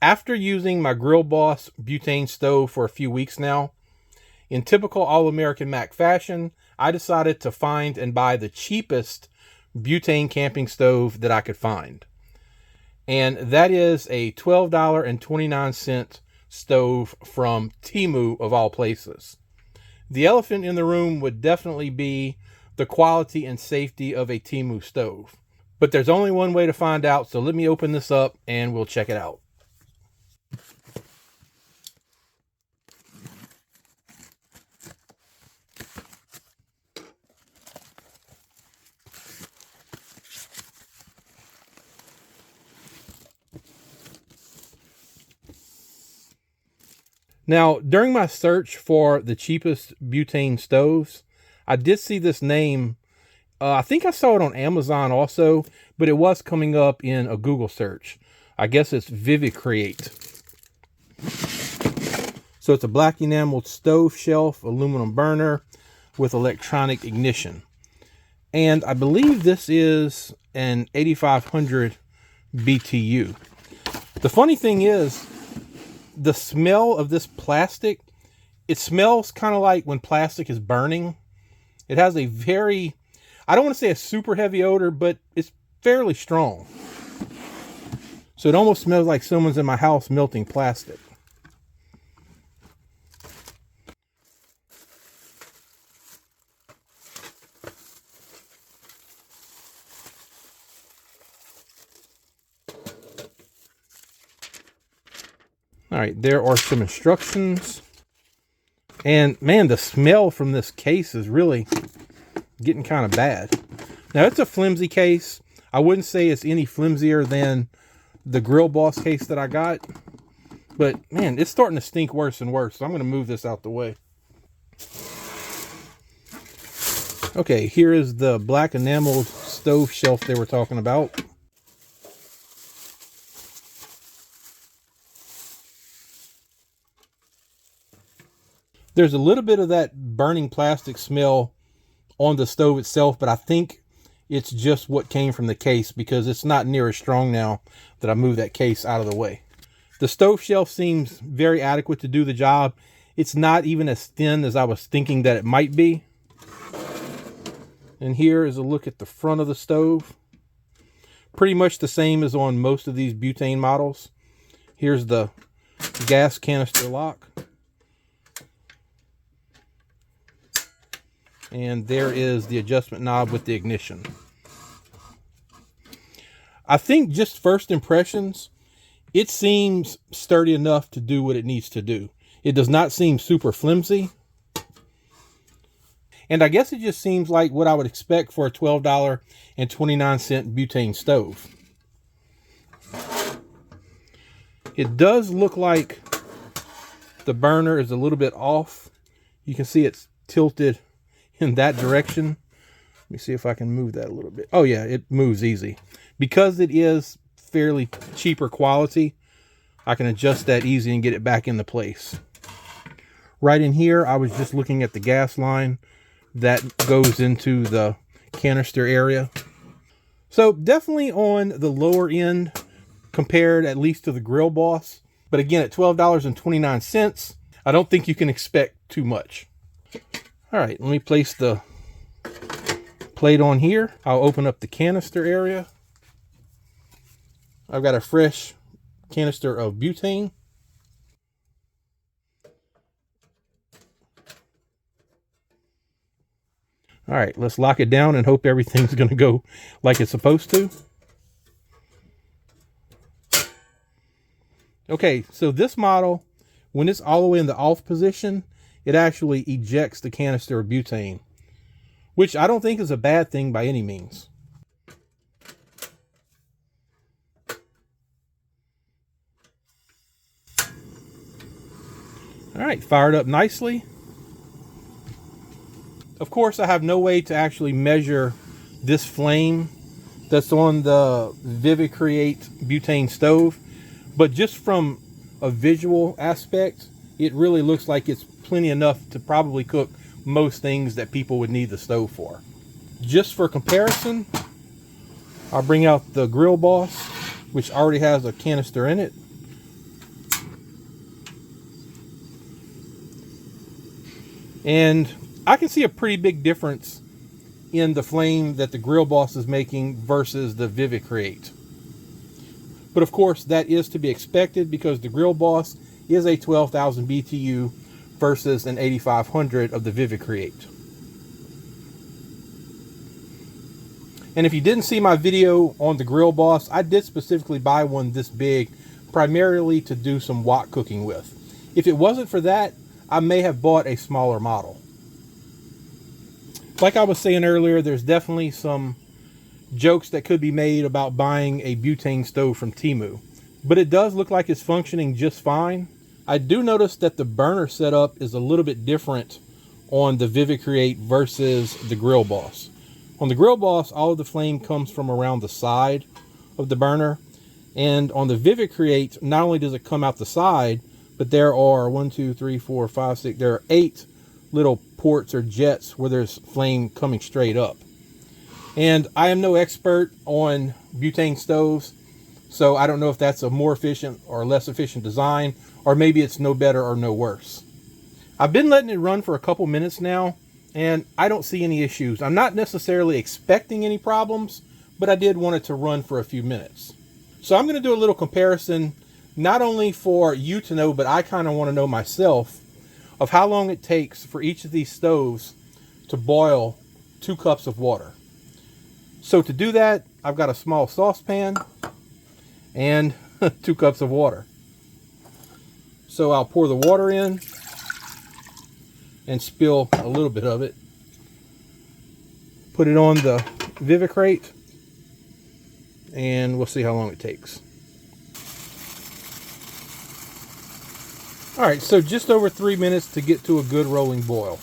After using my Grill Boss butane stove for a few weeks now, in typical All-American Mac fashion, I decided to find and buy the cheapest butane camping stove that I could find. And that is a $12.29 stove from Temu, of all places. The elephant in the room would definitely be the quality and safety of a Temu stove. But there's only one way to find out, so let me open this up and we'll check it out. Now, during my search for the cheapest butane stoves, I did see this name. I think I saw it on Amazon also, but it was coming up in a Google search. I guess it's Vivicreate. So it's a black enameled stove shelf, aluminum burner with electronic ignition. And I believe this is an 8500 BTU. The funny thing is, the smell of this plastic, it smells kind of like when plastic is burning. It has a very, I don't want to say a super heavy odor, but it's fairly strong. So it almost smells like someone's in my house melting plastic. All right, there are some instructions. And man, the smell from this case is really getting kind of bad. Now, it's a flimsy case. I wouldn't say it's any flimsier than the Grill Boss case that I got. But man, it's starting to stink worse and worse. So I'm going to move this out the way. Okay, here is the black enameled stove shelf they were talking about. There's a little bit of that burning plastic smell on the stove itself, but I think it's just what came from the case because it's not near as strong now that I moved that case out of the way. The stove shelf seems very adequate to do the job. It's not even as thin as I was thinking that it might be. And here is a look at the front of the stove. Pretty much the same as on most of these butane models. Here's the gas canister lock. And there is the adjustment knob with the ignition. I think just first impressions, it seems sturdy enough to do what it needs to do. It does not seem super flimsy. And I guess it just seems like what I would expect for a $12.29 butane stove. It does look like the burner is a little bit off. You can see it's tilted in that direction. Let me see if I can move that a little bit. Oh yeah, it moves easy. Because it is fairly cheaper quality, I can adjust that easy and get it back into place. Right in here, I was just looking at the gas line that goes into the canister area. So definitely on the lower end compared at least to the Grill Boss. But again, at $12.29, I don't think you can expect too much. All right, let me place the plate on here. I'll open up the canister area. I've got a fresh canister of butane. All right, let's lock it down and hope everything's going to go like it's supposed to. Okay, so this model, when it's all the way in the off position, it actually ejects the canister of butane, which I don't think is a bad thing by any means. All right, fired up nicely. Of course, I have no way to actually measure this flame that's on the Vivicreate butane stove, but just from a visual aspect, it really looks like it's plenty enough to probably cook most things that people would need the stove for. Just for comparison, I'll bring out the Grill Boss, which already has a canister in it. And I can see a pretty big difference in the flame that the Grill Boss is making versus the Vivid Create. But of course, that is to be expected because the Grill Boss is a 12,000 BTU versus an 8,500 of the Vivid Create. And if you didn't see my video on the Grill Boss, I did specifically buy one this big, primarily to do some wok cooking with. If it wasn't for that, I may have bought a smaller model. Like I was saying earlier, there's definitely some jokes that could be made about buying a butane stove from Temu, but it does look like it's functioning just fine. I do notice that the burner setup is a little bit different on the Vivid Create versus the Grill Boss. On the Grill Boss, all of the flame comes from around the side of the burner, and on the Vivid Create, not only does it come out the side, but there are 1, 2, 3, 4, 5, 6, there are 8 little ports or jets where there's flame coming straight up. And I am no expert on butane stoves, so I don't know if that's a more efficient or less efficient design, or maybe it's no better or no worse. I've been letting it run for a couple minutes now, and I don't see any issues. I'm not necessarily expecting any problems, but I did want it to run for a few minutes. So I'm going to do a little comparison, not only for you to know, but I kind of want to know myself, of how long it takes for each of these stoves to boil 2 cups of water. So to do that, I've got a small saucepan and 2 cups of water. So I'll pour the water in and spill a little bit of it. Put it on the Vivid Create and we'll see how long it takes. All right, so just over 3 minutes to get to a good rolling boil.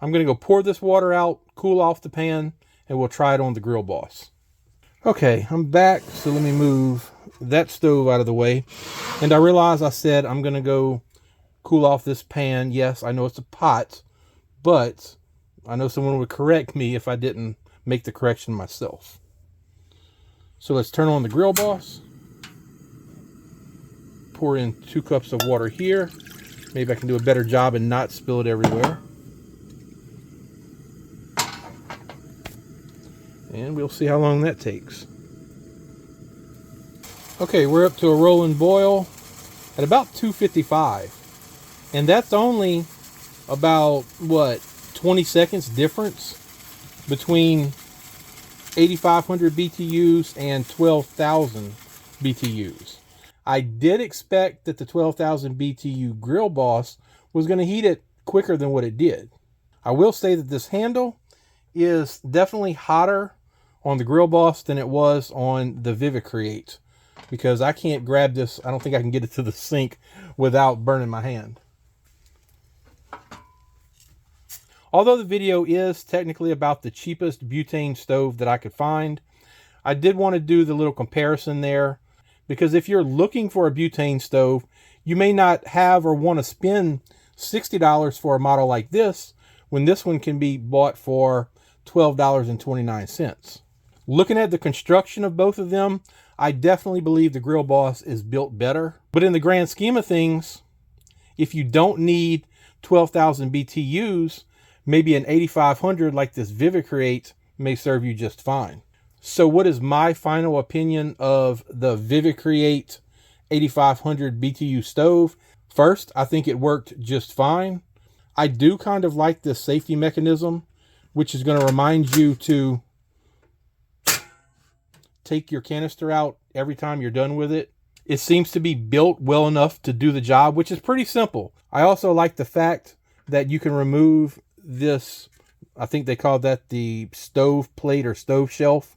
I'm going to go pour this water out, cool off the pan, and we'll try it on the Grill Boss. Okay, I'm back, so let me move that stove out of the way. And I realize I said I'm going to go cool off this pan. Yes, I know it's a pot, but I know someone would correct me if I didn't make the correction myself. So let's turn on the Grill Boss. Pour in 2 cups of water here. Maybe I can do a better job and not spill it everywhere. And we'll see how long that takes. Okay, we're up to a rolling boil at about 255. And that's only about, what, 20 seconds difference between 8,500 BTUs and 12,000 BTUs. I did expect that the 12,000 BTU Grill Boss was going to heat it quicker than what it did. I will say that this handle is definitely hotter on the Grill Boss than it was on the Vivid Create, because I can't grab this. I don't think I can get it to the sink without burning my hand. Although the video is technically about the cheapest butane stove that I could find, I did want to do the little comparison there, because if you're looking for a butane stove, you may not have or want to spend $60 for a model like this, when this one can be bought for $12.29. Looking at the construction of both of them, I definitely believe the Grill Boss is built better. But in the grand scheme of things, if you don't need 12,000 BTUs, maybe an 8,500 like this Vivid Create may serve you just fine. So what is my final opinion of the Vivid Create 8,500 BTU stove? First, I think it worked just fine. I do kind of like this safety mechanism, which is going to remind you to take your canister out every time you're done with it. It seems to be built well enough to do the job, which is pretty simple. I also like the fact that you can remove this, I think they call that the stove plate or stove shelf,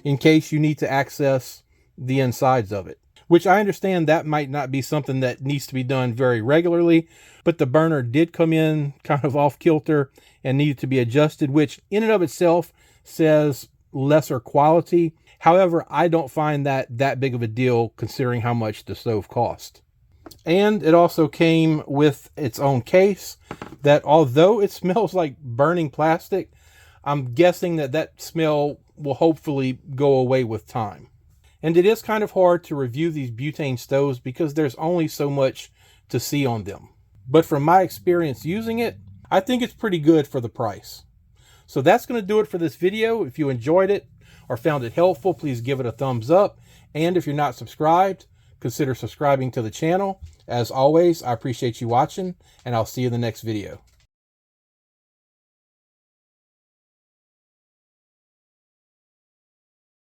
in case you need to access the insides of it. Which I understand that might not be something that needs to be done very regularly, but the burner did come in kind of off kilter and needed to be adjusted, which in and of itself says lesser quality. However, I don't find that big of a deal considering how much the stove cost. And it also came with its own case that, although it smells like burning plastic, I'm guessing that smell will hopefully go away with time. And it is kind of hard to review these butane stoves because there's only so much to see on them. But from my experience using it, I think it's pretty good for the price. So that's going to do it for this video. If you enjoyed it or found it helpful, please give it a thumbs up. And if you're not subscribed, consider subscribing to the channel. As always, I appreciate you watching, and I'll see you in the next video.